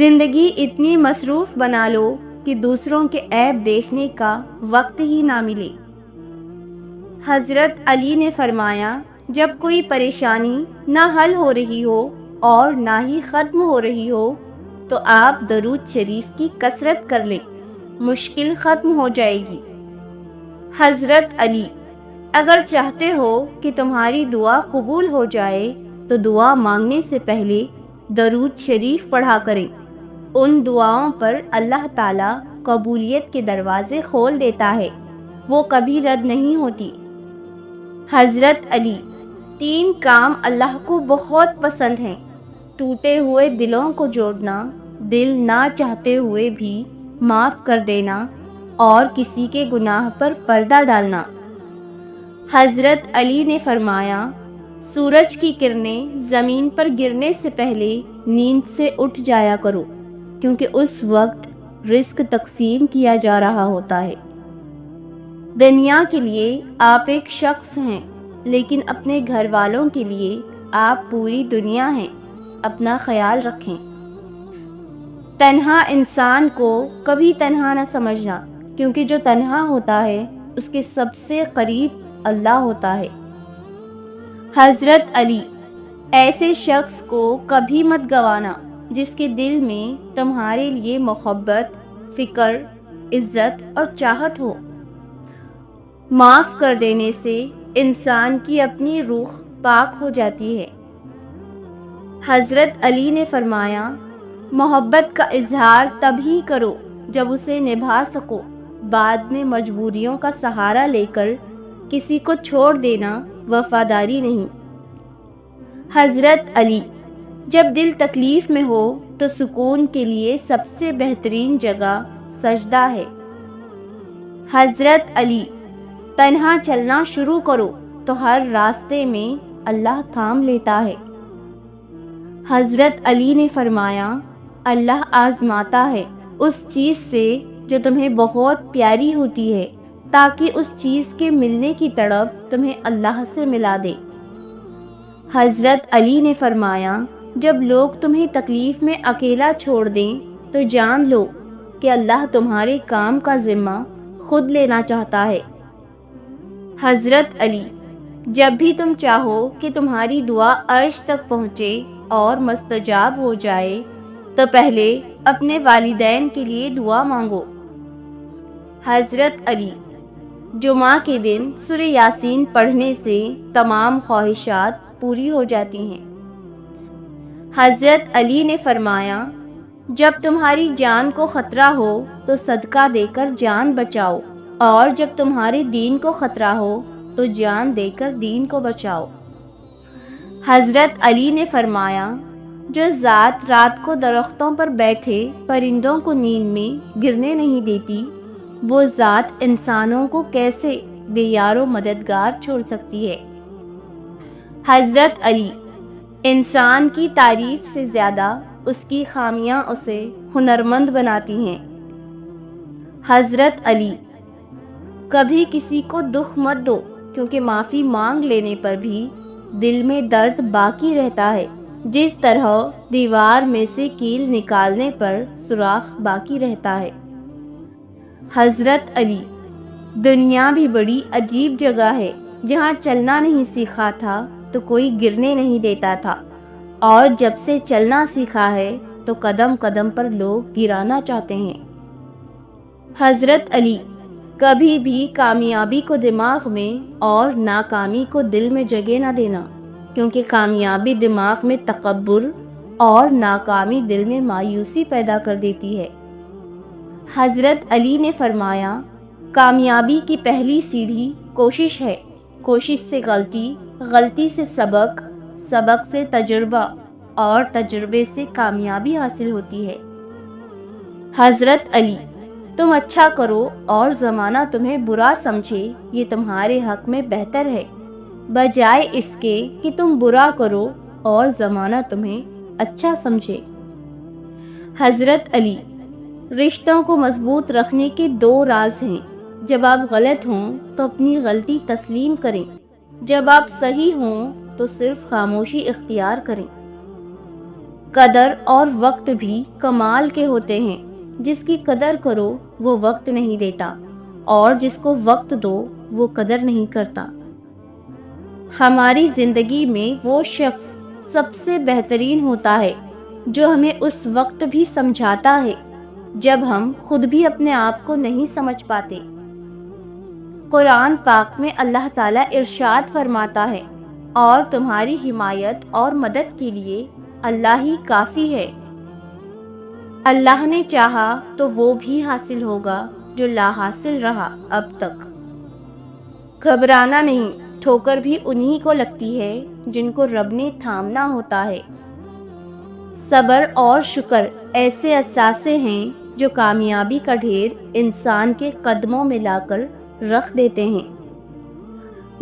زندگی اتنی مصروف بنا لو کہ دوسروں کے عیب دیکھنے کا وقت ہی نہ ملے۔ حضرت علی نے فرمایا، جب کوئی پریشانی نہ حل ہو رہی ہو اور نہ ہی ختم ہو رہی ہو تو آپ درود شریف کی کثرت کر لیں، مشکل ختم ہو جائے گی۔ حضرت علی: اگر چاہتے ہو کہ تمہاری دعا قبول ہو جائے تو دعا مانگنے سے پہلے درود شریف پڑھا کریں۔ ان دعاؤں پر اللہ تعالیٰ قبولیت کے دروازے کھول دیتا ہے، وہ کبھی رد نہیں ہوتی۔ حضرت علی: 3 کام اللہ کو بہت پسند ہیں: ٹوٹے ہوئے دلوں کو جوڑنا، دل نہ چاہتے ہوئے بھی معاف کر دینا، اور کسی کے گناہ پر پردہ ڈالنا۔ حضرت علی نے فرمایا، سورج کی کرنیں زمین پر گرنے سے پہلے نیند سے اٹھ جایا کرو، کیونکہ اس وقت رزق تقسیم کیا جا رہا ہوتا ہے۔ دنیا کے لیے آپ ایک شخص ہیں، لیکن اپنے گھر والوں کے لیے آپ پوری دنیا ہیں، اپنا خیال رکھیں۔ تنہا انسان کو کبھی تنہا نہ سمجھنا، کیونکہ جو تنہا ہوتا ہے اس کے سب سے قریب اللہ ہوتا ہے۔ حضرت علی: ایسے شخص کو کبھی مت گوانا جس کے دل میں تمہارے لیے محبت، فکر، عزت اور چاہت ہو۔ معاف کر دینے سے انسان کی اپنی روح پاک ہو جاتی ہے۔ حضرت علی نے فرمایا، محبت کا اظہار تبھی کرو جب اسے نبھا سکو، بعد میں مجبوریوں کا سہارا لے کر کسی کو چھوڑ دینا وفاداری نہیں۔ حضرت علی: جب دل تکلیف میں ہو تو سکون کے لیے سب سے بہترین جگہ سجدہ ہے۔ حضرت علی: تنہا چلنا شروع کرو تو ہر راستے میں اللہ تھام لیتا ہے۔ حضرت علی نے فرمایا، اللہ آزماتا ہے اس چیز سے جو تمہیں بہت پیاری ہوتی ہے، تاکہ اس چیز کے ملنے کی تڑپ تمہیں اللہ سے ملا دے۔ حضرت علی نے فرمایا، جب لوگ تمہیں تکلیف میں اکیلا چھوڑ دیں تو جان لو کہ اللہ تمہارے کام کا ذمہ خود لینا چاہتا ہے۔ حضرت علی: جب بھی تم چاہو کہ تمہاری دعا عرش تک پہنچے اور مستجاب ہو جائے تو پہلے اپنے والدین کے لیے دعا مانگو۔ حضرت علی: جمعہ کے دن سورہ یاسین پڑھنے سے تمام خواہشات پوری ہو جاتی ہیں۔ حضرت علی نے فرمایا، جب تمہاری جان کو خطرہ ہو تو صدقہ دے کر جان بچاؤ، اور جب تمہارے دین کو خطرہ ہو تو جان دے کر دین کو بچاؤ۔ حضرت علی نے فرمایا، جو ذات رات کو درختوں پر بیٹھے پرندوں کو نیند میں گرنے نہیں دیتی، وہ ذات انسانوں کو کیسے بے یار و مددگار چھوڑ سکتی ہے۔ حضرت علی: انسان کی تعریف سے زیادہ اس کی خامیاں اسے ہنرمند بناتی ہیں۔ حضرت علی: کبھی کسی کو دکھ مت دو، کیونکہ معافی مانگ لینے پر بھی دل میں درد باقی رہتا ہے، جس طرح دیوار میں سے کیل نکالنے پر سوراخ باقی رہتا ہے۔ حضرت علی: دنیا بھی بڑی عجیب جگہ ہے، جہاں چلنا نہیں سیکھا تھا تو کوئی گرنے نہیں دیتا تھا، اور جب سے چلنا سیکھا ہے تو قدم قدم پر لوگ گرانا چاہتے ہیں۔ حضرت علی: کبھی بھی کامیابی کو دماغ میں اور ناکامی کو دل میں جگہ نہ دینا، کیونکہ کامیابی دماغ میں تکبر اور ناکامی دل میں مایوسی پیدا کر دیتی ہے۔ حضرت علی نے فرمایا، کامیابی کی پہلی سیڑھی کوشش ہے، کوشش سے غلطی، غلطی سے سبق، سبق سے تجربہ، اور تجربے سے کامیابی حاصل ہوتی ہے۔ حضرت علی: تم اچھا کرو اور زمانہ تمہیں برا سمجھے، یہ تمہارے حق میں بہتر ہے، بجائے اس کے کہ تم برا کرو اور زمانہ تمہیں اچھا سمجھے۔ حضرت علی: رشتوں کو مضبوط رکھنے کے 2 راز ہیں: جب آپ غلط ہوں تو اپنی غلطی تسلیم کریں، جب آپ صحیح ہوں تو صرف خاموشی اختیار کریں۔ قدر اور وقت بھی کمال کے ہوتے ہیں۔ جس کی قدر کرو وہ وقت نہیں دیتا، اور جس کو وقت دو وہ قدر نہیں کرتا۔ ہماری زندگی میں وہ شخص سب سے بہترین ہوتا ہے جو ہمیں اس وقت بھی سمجھاتا ہے جب ہم خود بھی اپنے آپ کو نہیں سمجھ پاتے۔ قرآن پاک میں اللہ تعالیٰ ارشاد فرماتا ہے، اور تمہاری حمایت اور مدد کے لیے اللہ ہی کافی ہے۔ اللہ نے چاہا تو وہ بھی حاصل ہوگا جو لا حاصل رہا اب تک۔ گھبرانا نہیں، ٹھوکر بھی انہی کو لگتی ہے جن کو رب نے تھامنا ہوتا ہے۔ صبر اور شکر ایسے اثاثے ہیں جو کامیابی کا ڈھیر انسان کے قدموں میں لا کر رکھ دیتے ہیں۔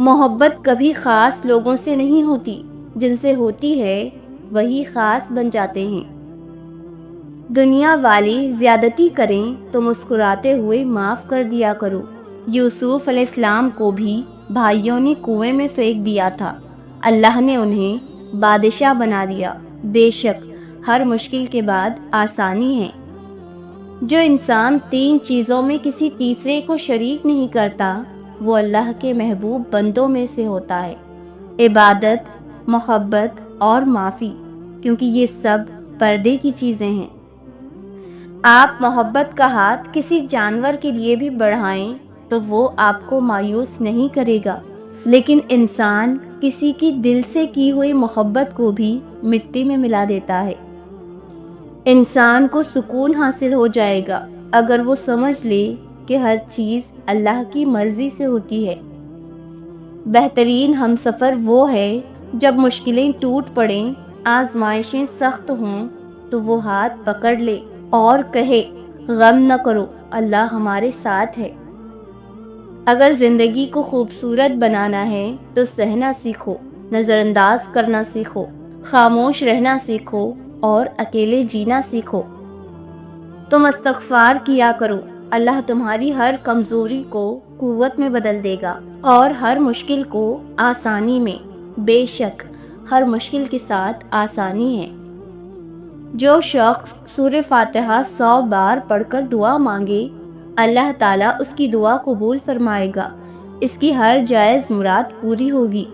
محبت کبھی خاص لوگوں سے نہیں ہوتی، جن سے ہوتی ہے وہی خاص بن جاتے ہیں۔ دنیا والے زیادتی کریں تو مسکراتے ہوئے معاف کر دیا کرو۔ یوسف علیہ السلام کو بھی بھائیوں نے کنویں میں پھینک دیا تھا، اللہ نے انہیں بادشاہ بنا دیا۔ بے شک ہر مشکل کے بعد آسانی ہے۔ جو انسان 3 چیزوں میں کسی تیسرے کو شریک نہیں کرتا وہ اللہ کے محبوب بندوں میں سے ہوتا ہے، عبادت، محبت اور معافی، کیونکہ یہ سب پردے کی چیزیں ہیں۔ آپ محبت کا ہاتھ کسی جانور کے لیے بھی بڑھائیں تو وہ آپ کو مایوس نہیں کرے گا، لیکن انسان کسی کی دل سے کی ہوئی محبت کو بھی مٹی میں ملا دیتا ہے۔ انسان کو سکون حاصل ہو جائے گا اگر وہ سمجھ لے کہ ہر چیز اللہ کی مرضی سے ہوتی ہے۔ بہترین ہمسفر وہ ہے جب مشکلیں ٹوٹ پڑیں، آزمائشیں سخت ہوں تو وہ ہاتھ پکڑ لے اور کہے غم نہ کرو، اللہ ہمارے ساتھ ہے۔ اگر زندگی کو خوبصورت بنانا ہے تو سہنا سیکھو، نظر انداز کرنا سیکھو، خاموش رہنا سیکھو اور اکیلے جینا سیکھو۔ تم استغفار کیا کرو، اللہ تمہاری ہر کمزوری کو قوت میں بدل دے گا اور ہر مشکل کو آسانی میں۔ بے شک ہر مشکل کے ساتھ آسانی ہے۔ جو شخص سورہ فاتحہ 100 بار پڑھ کر دعا مانگے، اللہ تعالیٰ اس کی دعا قبول فرمائے گا، اس کی ہر جائز مراد پوری ہوگی۔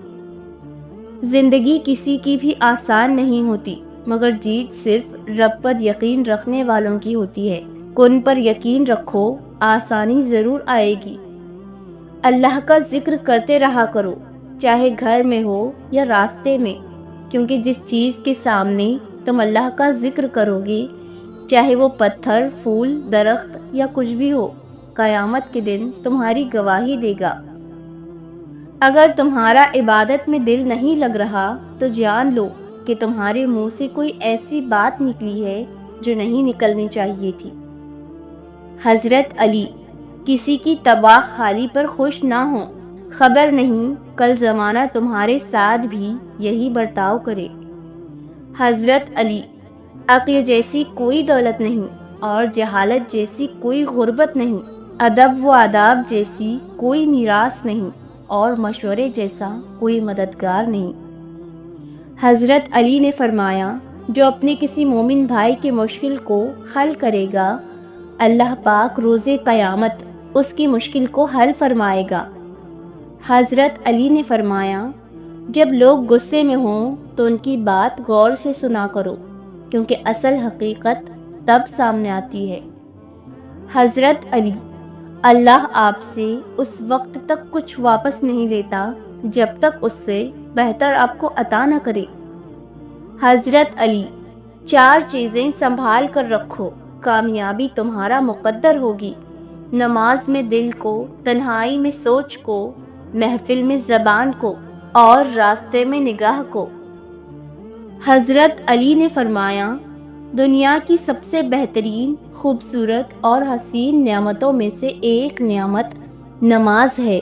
زندگی کسی کی بھی آسان نہیں ہوتی، مگر جیت صرف رب پر یقین رکھنے والوں کی ہوتی ہے۔ کن پر یقین رکھو، آسانی ضرور آئے گی۔ اللہ کا ذکر کرتے رہا کرو، چاہے گھر میں ہو یا راستے میں، کیونکہ جس چیز کے سامنے تم اللہ کا ذکر کرو گے، چاہے وہ پتھر، پھول، درخت یا کچھ بھی ہو، قیامت کے دن تمہاری گواہی دے گا۔ اگر تمہارا عبادت میں دل نہیں لگ رہا تو جان لو کہ تمہارے منہ سے کوئی ایسی بات نکلی ہے جو نہیں نکلنی چاہیے تھی۔ حضرت علی، کسی کی تباہ حالی پر خوش نہ ہو، خبر نہیں کل زمانہ تمہارے ساتھ بھی یہی برتاؤ کرے۔ حضرت علی، عقل جیسی کوئی دولت نہیں اور جہالت جیسی کوئی غربت نہیں، ادب و آداب جیسی کوئی میراث نہیں اور مشورے جیسا کوئی مددگار نہیں۔ حضرت علی نے فرمایا، جو اپنے کسی مومن بھائی کے مشکل کو حل کرے گا، اللہ پاک روز قیامت اس کی مشکل کو حل فرمائے گا۔ حضرت علی نے فرمایا، جب لوگ غصے میں ہوں تو ان کی بات غور سے سنا کرو، کیونکہ اصل حقیقت تب سامنے آتی ہے۔ حضرت علی، اللہ آپ سے اس وقت تک کچھ واپس نہیں لیتا جب تک اس سے بہتر آپ کو عطا نہ کرے۔ حضرت علی، 4 چیزیں سنبھال کر رکھو، کامیابی تمہارا مقدر ہوگی۔ نماز میں دل کو، تنہائی میں سوچ کو، محفل میں زبان کو اور راستے میں نگاہ کو۔ حضرت علی نے فرمایا، دنیا کی سب سے بہترین، خوبصورت اور حسین نعمتوں میں سے ایک نعمت نماز ہے۔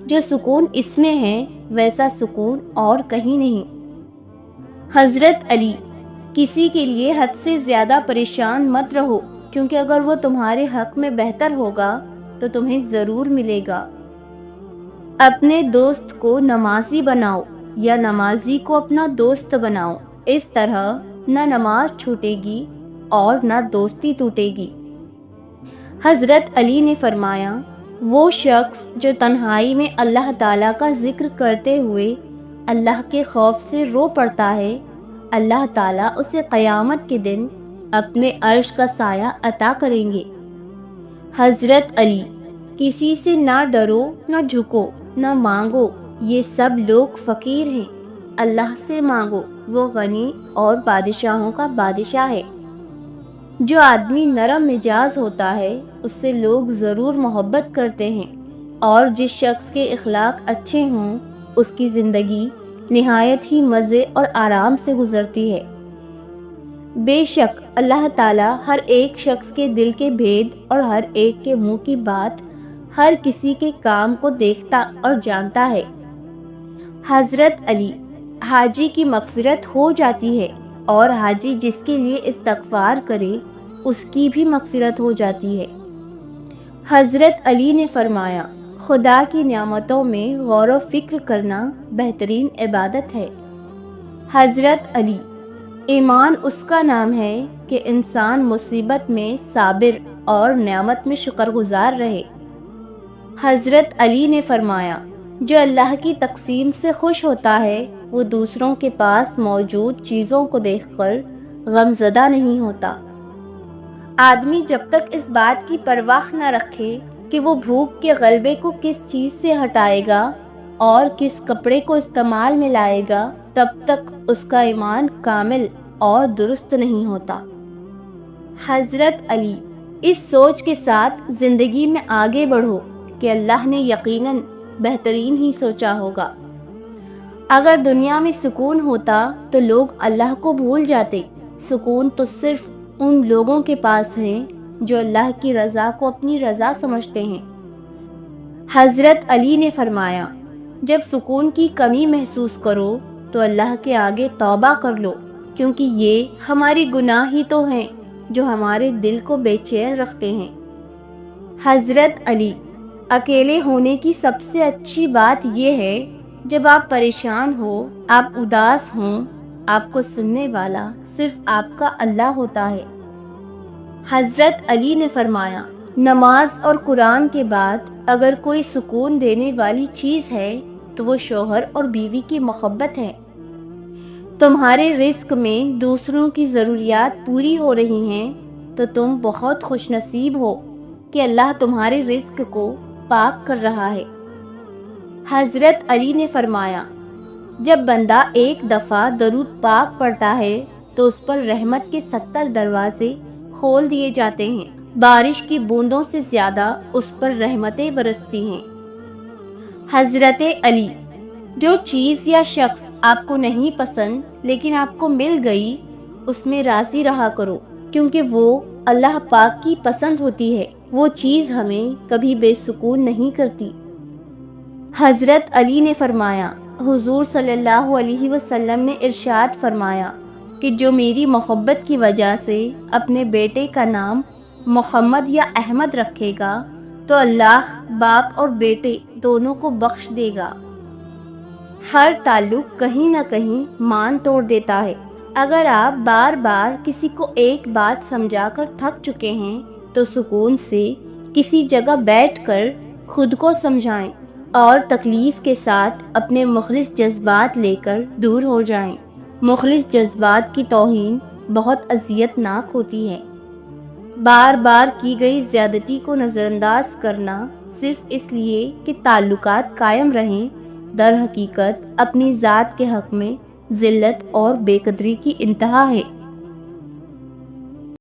جو سکون اس میں ہے ویسا سکون اور کہیں نہیں۔ حضرت علی، کسی کے لیے حد سے زیادہ پریشان مت رہو، کیونکہ اگر وہ تمہارے حق میں بہتر ہوگا تو تمہیں ضرور ملے گا۔ اپنے دوست کو نمازی بناؤ یا نمازی کو اپنا دوست بناؤ، اس طرح نہ نماز چھوٹے گی اور نہ دوستی ٹوٹے گی۔ حضرت علی نے فرمایا، وہ شخص جو تنہائی میں اللہ تعالیٰ کا ذکر کرتے ہوئے اللہ کے خوف سے رو پڑتا ہے، اللہ تعالیٰ اسے قیامت کے دن اپنے عرش کا سایہ عطا کریں گے۔ حضرت علی، کسی سے نہ ڈرو نہ جھکو نہ مانگو، یہ سب لوگ فقیر ہیں، اللہ سے مانگو، وہ غنی اور بادشاہوں کا بادشاہ ہے۔ جو آدمی نرم مزاج ہوتا ہے اس سے لوگ ضرور محبت کرتے ہیں، اور جس شخص کے اخلاق اچھے ہوں اس کی زندگی نہایت ہی مزے اور آرام سے گزرتی ہے۔ بے شک اللہ تعالیٰ ہر ایک شخص کے دل کے بھید اور ہر ایک کے منہ کی بات، ہر کسی کے کام کو دیکھتا اور جانتا ہے۔ حضرت علی، حاجی کی مغفرت ہو جاتی ہے، اور حاجی جس کے لیے استغفار کرے اس کی بھی مغفرت ہو جاتی ہے۔ حضرت علی نے فرمایا، خدا کی نعمتوں میں غور و فکر کرنا بہترین عبادت ہے۔ حضرت علی، ایمان اس کا نام ہے کہ انسان مصیبت میں صابر اور نعمت میں شکر گزار رہے۔ حضرت علی نے فرمایا، جو اللہ کی تقسیم سے خوش ہوتا ہے وہ دوسروں کے پاس موجود چیزوں کو دیکھ کر غم زدہ نہیں ہوتا۔ آدمی جب تک اس بات کی پرواہ نہ رکھے کہ وہ بھوک کے غلبے کو کس چیز سے ہٹائے گا اور کس کپڑے کو استعمال میں لائے گا، تب تک اس کا ایمان کامل اور درست نہیں ہوتا۔ حضرت علی، اس سوچ کے ساتھ زندگی میں آگے بڑھو کہ اللہ نے یقیناً بہترین ہی سوچا ہوگا۔ اگر دنیا میں سکون ہوتا تو لوگ اللہ کو بھول جاتے۔ سکون تو صرف ان لوگوں کے پاس ہے جو اللہ کی رضا کو اپنی رضا سمجھتے ہیں۔ حضرت علی نے فرمایا، جب سکون کی کمی محسوس کرو تو اللہ کے آگے توبہ کر لو، کیونکہ یہ ہماری گناہ ہی تو ہیں جو ہمارے دل کو بے چین رکھتے ہیں۔ حضرت علی، اکیلے ہونے کی سب سے اچھی بات یہ ہے جب آپ پریشان ہو، آپ اداس ہوں، آپ کو سننے والا صرف آپ کا اللہ ہوتا ہے۔ حضرت علی نے فرمایا، نماز اور قرآن کے بعد اگر کوئی سکون دینے والی چیز ہے تو وہ شوہر اور بیوی کی محبت ہے۔ تمہارے رزق میں دوسروں کی ضروریات پوری ہو رہی ہیں تو تم بہت خوش نصیب ہو کہ اللہ تمہارے رزق کو پاک کر رہا ہے۔ حضرت علی نے فرمایا، جب بندہ ایک دفعہ درود پاک پڑھتا ہے تو اس پر رحمت کے 70 دروازے کھول دیے جاتے ہیں، بارش کی بوندوں سے زیادہ اس پر رحمتیں برستی ہیں۔ حضرت علی، جو چیز یا شخص آپ کو نہیں پسند لیکن آپ کو مل گئی اس میں راضی رہا کرو، کیونکہ وہ اللہ پاک کی پسند ہوتی ہے، وہ چیز ہمیں کبھی بے سکون نہیں کرتی۔ حضرت علی نے فرمایا، حضور صلی اللہ علیہ وسلم نے ارشاد فرمایا کہ جو میری محبت کی وجہ سے اپنے بیٹے کا نام محمد یا احمد رکھے گا تو اللہ باپ اور بیٹے دونوں کو بخش دے گا۔ ہر تعلق کہیں نہ کہیں مان توڑ دیتا ہے۔ اگر آپ بار بار کسی کو ایک بات سمجھا کر تھک چکے ہیں تو سکون سے کسی جگہ بیٹھ کر خود کو سمجھائیں اور تکلیف کے ساتھ اپنے مخلص جذبات لے کر دور ہو جائیں۔ مخلص جذبات کی توہین بہت اذیت ناک ہوتی ہے۔ بار بار کی گئی زیادتی کو نظر انداز کرنا صرف اس لیے کہ تعلقات قائم رہیں، در حقیقت اپنی ذات کے حق میں ذلت اور بے قدری کی انتہا ہے۔